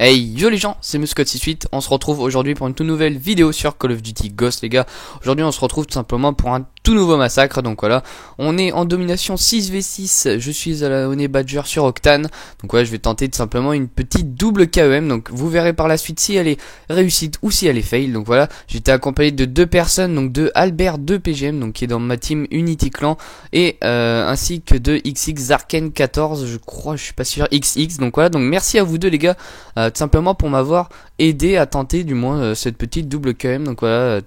Hey yo les gens, c'est Muscot68, on se retrouve aujourd'hui pour une toute nouvelle vidéo sur Call of Duty Ghost les gars. Aujourd'hui on se retrouve tout simplement pour un tout nouveau massacre, donc voilà, on est en domination 6v6, je suis à la Honey Badger sur Octane, donc voilà je vais tenter tout simplement une petite double KEM, donc vous verrez par la suite si elle est réussite ou si elle est fail, donc voilà, j'étais accompagné de deux personnes, donc de Albert de PGM, donc qui est dans ma team Unity Clan, et ainsi que de XX Arcane 14, je crois, je suis pas sûr, XX, donc voilà, donc merci à vous deux les gars, tout simplement pour m'avoir aidé à tenter du moins cette petite double KM, donc voilà,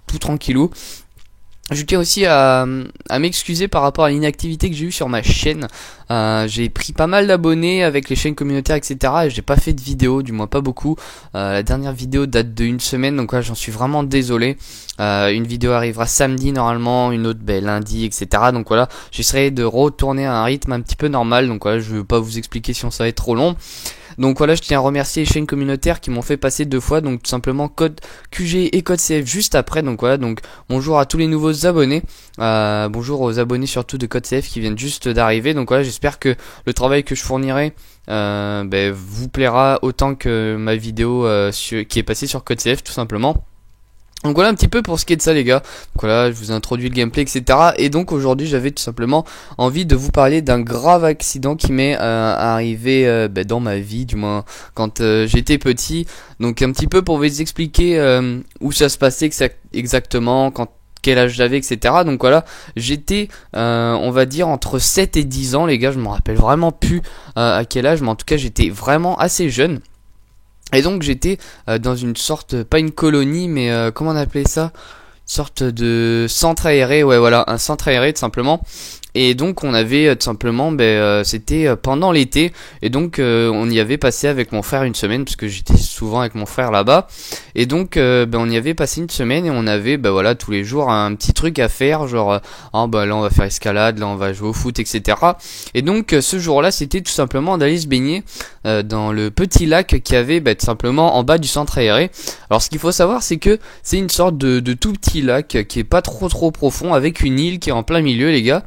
tout tranquillou. Je tiens aussi à m'excuser par rapport à l'inactivité que j'ai eue sur ma chaîne. J'ai pris pas mal d'abonnés avec les chaînes communautaires, etc. Et j'ai pas fait de vidéo, du moins pas beaucoup. La dernière vidéo date d'une semaine, donc voilà, j'en suis vraiment désolé. Une vidéo arrivera samedi normalement, une autre lundi, etc. Donc voilà, j'essaierai de retourner à un rythme un petit peu normal. Donc voilà, je veux pas vous expliquer si ça va être trop long. Donc voilà, je tiens à remercier les chaînes communautaires qui m'ont fait passer deux fois, donc tout simplement code QG et code CF juste après. Donc voilà, donc bonjour à tous les nouveaux abonnés, bonjour aux abonnés surtout de code CF qui viennent juste d'arriver. Donc voilà, j'espère que le travail que je fournirai vous plaira autant que ma vidéo qui est passée sur code CF tout simplement. Donc voilà un petit peu pour ce qui est de ça les gars. Donc voilà, je vous ai introduit le gameplay, etc. Et donc aujourd'hui j'avais tout simplement envie de vous parler d'un grave accident qui m'est arrivé dans ma vie, du moins quand j'étais petit. Donc un petit peu pour vous expliquer où ça se passait exactement, quel âge j'avais, etc. Donc voilà, j'étais on va dire entre 7 et 10 ans les gars, je me rappelle vraiment plus à quel âge, mais en tout cas j'étais vraiment assez jeune. Et donc j'étais dans une sorte, pas une colonie, mais comment on appelait ça, une sorte de centre aéré, ouais voilà, un centre aéré tout simplement. Et donc on avait tout simplement, c'était pendant l'été, et donc on y avait passé avec mon frère une semaine, parce que j'étais souvent avec mon frère là-bas, et donc on y avait passé une semaine, et on avait voilà tous les jours un petit truc à faire, genre là on va faire escalade, là on va jouer au foot, etc. Et donc ce jour-là c'était tout simplement d'aller se baigner dans le petit lac qu'il y avait tout simplement en bas du centre aéré. Alors ce qu'il faut savoir c'est que c'est une sorte de tout petit lac qui est pas trop profond, avec une île qui est en plein milieu les gars.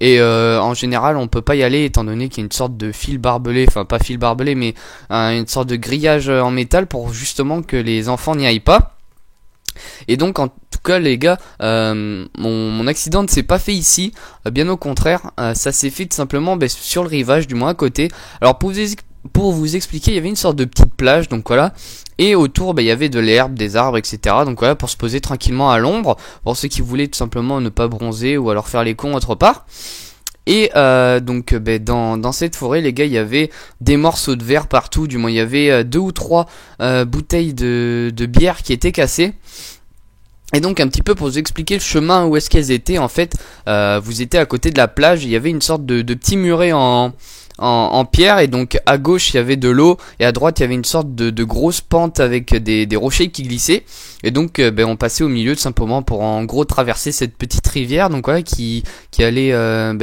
Et en général on peut pas y aller étant donné qu'il y a une sorte de fil barbelé, enfin pas fil barbelé mais une sorte de grillage en métal pour justement que les enfants n'y aillent pas. Et donc en tout cas les gars, mon accident ne s'est pas fait ici, bien au contraire, ça s'est fait tout simplement sur le rivage, du moins à côté. Alors pour vous expliquer, il y avait une sorte de petite plage, donc voilà, et autour il y avait de l'herbe, des arbres, etc. Donc voilà, pour se poser tranquillement à l'ombre, pour ceux qui voulaient tout simplement ne pas bronzer ou alors faire les cons autre part. Et donc dans cette forêt les gars, il y avait des morceaux de verre partout, du moins il y avait 2 ou 3 bouteilles de bière qui étaient cassées. Et donc un petit peu pour vous expliquer le chemin où est-ce qu'elles étaient, en fait vous étiez à côté de la plage, il y avait une sorte de petit muret en pierre, et donc à gauche il y avait de l'eau et à droite il y avait une sorte de grosse pente avec des rochers qui glissaient, et donc on passait au milieu tout simplement pour en gros traverser cette petite rivière, donc voilà, qui allait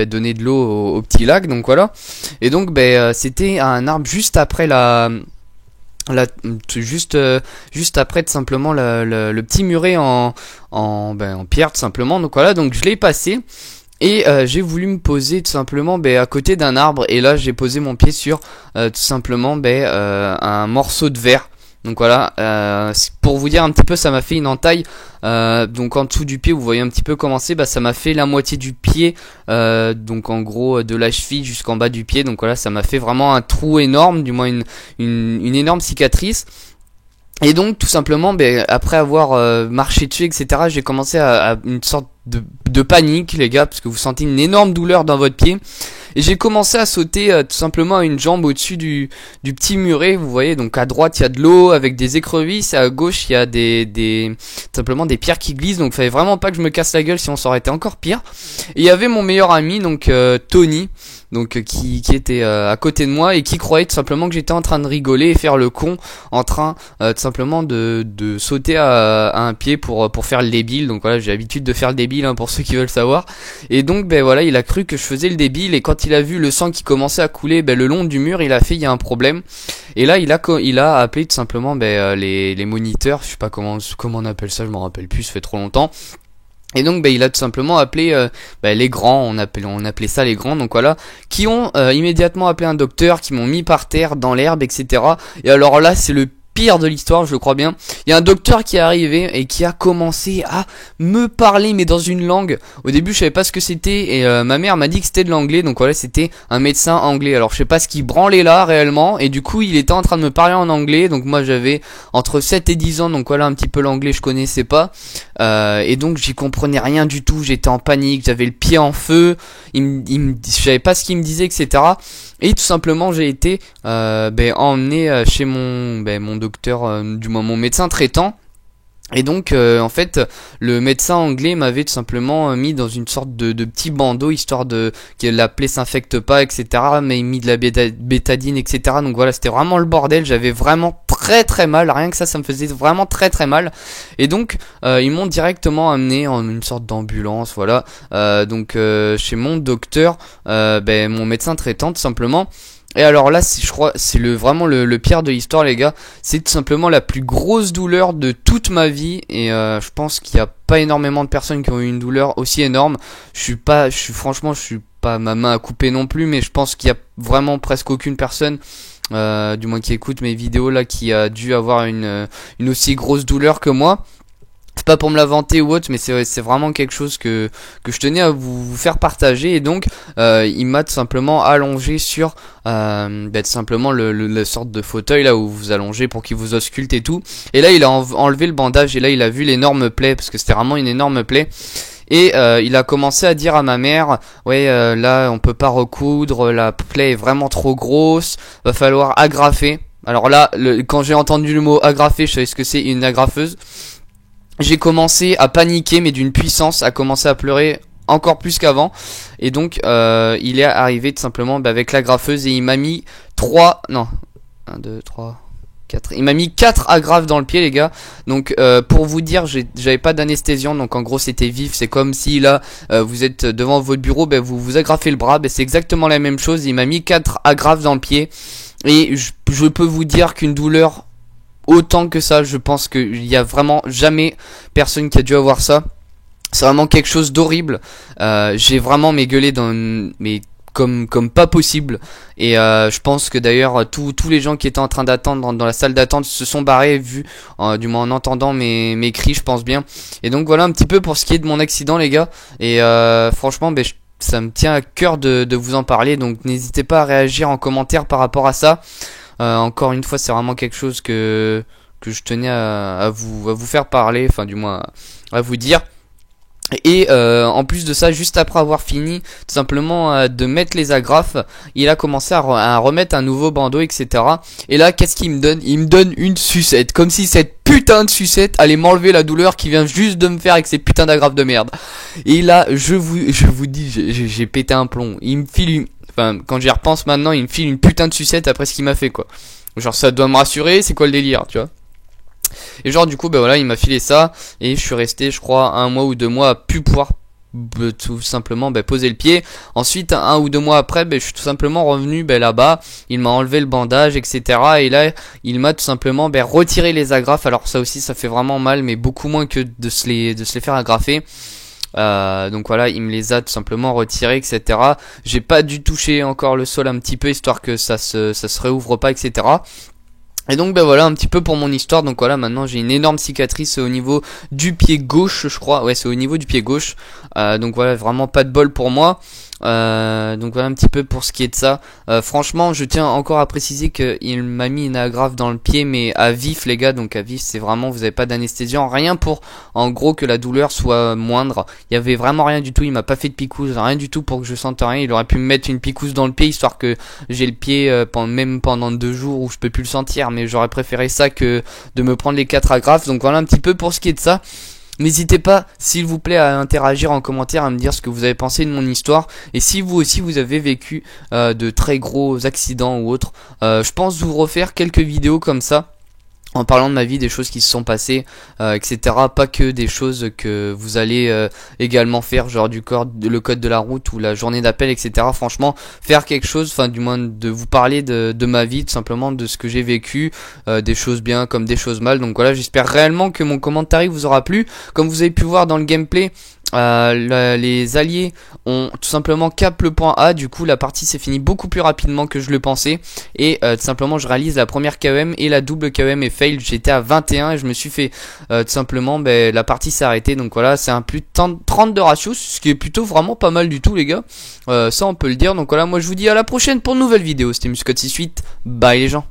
donner de l'eau au petit lac, donc voilà. Et donc c'était un arbre juste après juste après tout simplement le petit muret en pierre tout simplement, donc voilà, donc je l'ai passé. Et j'ai voulu me poser tout simplement à côté d'un arbre, et là j'ai posé mon pied sur tout simplement un morceau de verre. Donc voilà, pour vous dire un petit peu, ça m'a fait une entaille. Donc en dessous du pied, vous voyez un petit peu comment c'est, ça m'a fait la moitié du pied, donc en gros de la cheville jusqu'en bas du pied. Donc voilà, ça m'a fait vraiment un trou énorme, du moins une énorme cicatrice. Et donc tout simplement après avoir marché dessus, etc., j'ai commencé à une sorte de panique les gars, parce que vous sentez une énorme douleur dans votre pied, et j'ai commencé à sauter tout simplement à une jambe au-dessus du petit muret, vous voyez. Donc à droite il y a de l'eau avec des écrevisses, et à gauche il y a tout simplement des pierres qui glissent, donc il fallait vraiment pas que je me casse la gueule, sinon ça aurait été encore pire. Et il y avait mon meilleur ami, donc Tony, donc qui était à côté de moi, et qui croyait tout simplement que j'étais en train de rigoler et faire le con, en train tout simplement de sauter à un pied pour faire le débile. Donc voilà, j'ai l'habitude de faire le débile pour ceux qui veulent savoir. Et donc voilà, il a cru que je faisais le débile, et quand il a vu le sang qui commençait à couler le long du mur, il a fait il y a un problème. Et là il a appelé tout simplement les moniteurs, je sais pas comment on appelle ça, je m'en rappelle plus, ça fait trop longtemps. Et donc il a tout simplement appelé les grands, on appelait ça les grands, donc voilà, qui ont immédiatement appelé un docteur, qui m'ont mis par terre dans l'herbe, etc. Et alors là c'est le pire de l'histoire, je le crois bien. Il y a un docteur qui est arrivé et qui a commencé à me parler, mais dans une langue. Au début je savais pas ce que c'était, et ma mère m'a dit que c'était de l'anglais, donc voilà, c'était un médecin anglais. Alors je sais pas ce qu'il branlait là réellement, et du coup il était en train de me parler en anglais. Donc moi j'avais entre 7 et 10 ans, donc voilà, un petit peu l'anglais je connaissais pas, et donc j'y comprenais rien du tout. J'étais en panique, j'avais le pied en feu, je savais pas ce qu'il me disait, etc. Et tout simplement j'ai été emmené chez mon docteur, du moins mon médecin traitant. Et donc en fait le médecin anglais m'avait tout simplement mis dans une sorte de petit bandeau, histoire de que la plaie s'infecte pas, etc. Mais il mis de la bétadine, etc. Donc voilà, c'était vraiment le bordel. J'avais vraiment très mal, rien que ça me faisait vraiment très mal. Et donc ils m'ont directement amené en une sorte d'ambulance, voilà, chez mon docteur, mon médecin traitant tout simplement. Et alors là, je crois, c'est vraiment le pire de l'histoire, les gars. C'est tout simplement la plus grosse douleur de toute ma vie. Et je pense qu'il n'y a pas énormément de personnes qui ont eu une douleur aussi énorme. Franchement, je suis pas ma main à couper non plus, mais je pense qu'il y a vraiment presque aucune personne, du moins qui écoute mes vidéos là, qui a dû avoir une aussi grosse douleur que moi. C'est pas pour me la vanter ou autre, mais c'est vraiment quelque chose que je tenais à vous faire partager. Et donc il m'a tout simplement allongé sur tout simplement le sorte de fauteuil là où vous allongez pour qu'il vous ausculte et tout. Et là il a enlevé le bandage, et là il a vu l'énorme plaie, parce que c'était vraiment une énorme plaie. Et il a commencé à dire à ma mère, là on peut pas recoudre, la plaie est vraiment trop grosse, va falloir agrafer. Alors là, quand j'ai entendu le mot agrafer, je savais ce que c'est, une agrafeuse. J'ai commencé à paniquer, mais d'une puissance, à commencer à pleurer encore plus qu'avant. Et donc il est arrivé tout simplement avec l'agrafeuse, et il m'a mis 4. Il m'a mis 4 agrafes dans le pied, les gars. Donc pour vous dire, j'avais pas d'anesthésiant, donc en gros c'était vif. C'est comme si là vous êtes devant votre bureau, vous vous agrafez le bras, c'est exactement la même chose. Il m'a mis 4 agrafes dans le pied, et je peux vous dire qu'une douleur autant que ça, je pense qu'il y a vraiment jamais personne qui a dû avoir ça. C'est vraiment quelque chose d'horrible. J'ai vraiment gueulé comme pas possible. Et je pense que d'ailleurs tous les gens qui étaient en train d'attendre dans la salle d'attente se sont barrés, du moins en entendant mes cris, je pense bien. Et donc voilà un petit peu pour ce qui est de mon accident, les gars. Et franchement, ça me tient à cœur de vous en parler. Donc n'hésitez pas à réagir en commentaire par rapport à ça. Encore une fois, c'est vraiment quelque chose que je tenais à vous faire parler, enfin du moins à vous dire. Et en plus de ça, juste après avoir fini tout simplement de mettre les agrafes, il a commencé à remettre un nouveau bandeau, etc. Et là, qu'est-ce qu'il me donne? Il me donne une sucette, comme si cette putain de sucette allait m'enlever la douleur qu'il vient juste de me faire avec ces putains d'agrafes de merde. Et là, je vous dis, j'ai pété un plomb. Il me file quand j'y repense maintenant, il me file une putain de sucette après ce qu'il m'a fait, quoi. Genre ça doit me rassurer, c'est quoi le délire, tu vois? Et genre du coup il m'a filé ça, et je suis resté, je crois, 1 mois ou 2 mois à plus pouvoir tout simplement poser le pied. Ensuite 1 ou 2 mois après, je suis tout simplement revenu là-bas, il m'a enlevé le bandage, etc. Et là il m'a tout simplement retiré les agrafes. Alors ça aussi ça fait vraiment mal, mais beaucoup moins que de se les faire agrafer. Donc voilà, il me les a tout simplement retirés, etc. J'ai pas dû toucher encore le sol un petit peu, histoire que ça se réouvre pas, etc. Et donc voilà un petit peu pour mon histoire. Donc voilà, maintenant j'ai une énorme cicatrice au niveau du pied gauche, je crois. Ouais, c'est au niveau du pied gauche. Donc voilà, vraiment pas de bol pour moi. Donc voilà un petit peu pour ce qui est de ça. Franchement, je tiens encore à préciser qu'il m'a mis une agrafe dans le pied, mais à vif, les gars. Donc à vif, c'est vraiment, vous avez pas d'anesthésiant, rien pour en gros que la douleur soit moindre. Il y avait vraiment rien du tout. Il m'a pas fait de picouse, rien du tout pour que je sente rien. Il aurait pu me mettre une picouse dans le pied, histoire que j'ai le pied même pendant 2 jours où je peux plus le sentir. Mais j'aurais préféré ça que de me prendre les 4 agrafes. Donc voilà un petit peu pour ce qui est de ça. N'hésitez pas, s'il vous plaît, à interagir en commentaire, à me dire ce que vous avez pensé de mon histoire. Et si vous aussi vous avez vécu de très gros accidents ou autres, je pense vous refaire quelques vidéos comme ça, en parlant de ma vie, des choses qui se sont passées, etc. Pas que des choses que vous allez également faire, genre le code de la route ou la journée d'appel, etc. Franchement, faire quelque chose, enfin du moins de vous parler de ma vie, tout simplement, de ce que j'ai vécu, des choses bien comme des choses mal. Donc voilà, j'espère réellement que mon commentaire vous aura plu. Comme vous avez pu voir dans le gameplay, les alliés ont tout simplement cap le point A. Du coup la partie s'est finie beaucoup plus rapidement que je le pensais. Et tout simplement je réalise la première KEM et la double KEM est fail. J'étais à 21 et je me suis fait tout simplement la partie s'est arrêtée. Donc voilà, c'est un plus de 30 de ratio, ce qui est plutôt vraiment pas mal du tout les gars. Ça on peut le dire. Donc voilà, moi je vous dis à la prochaine pour une nouvelle vidéo. C'était Muscotti Suite. Bye les gens.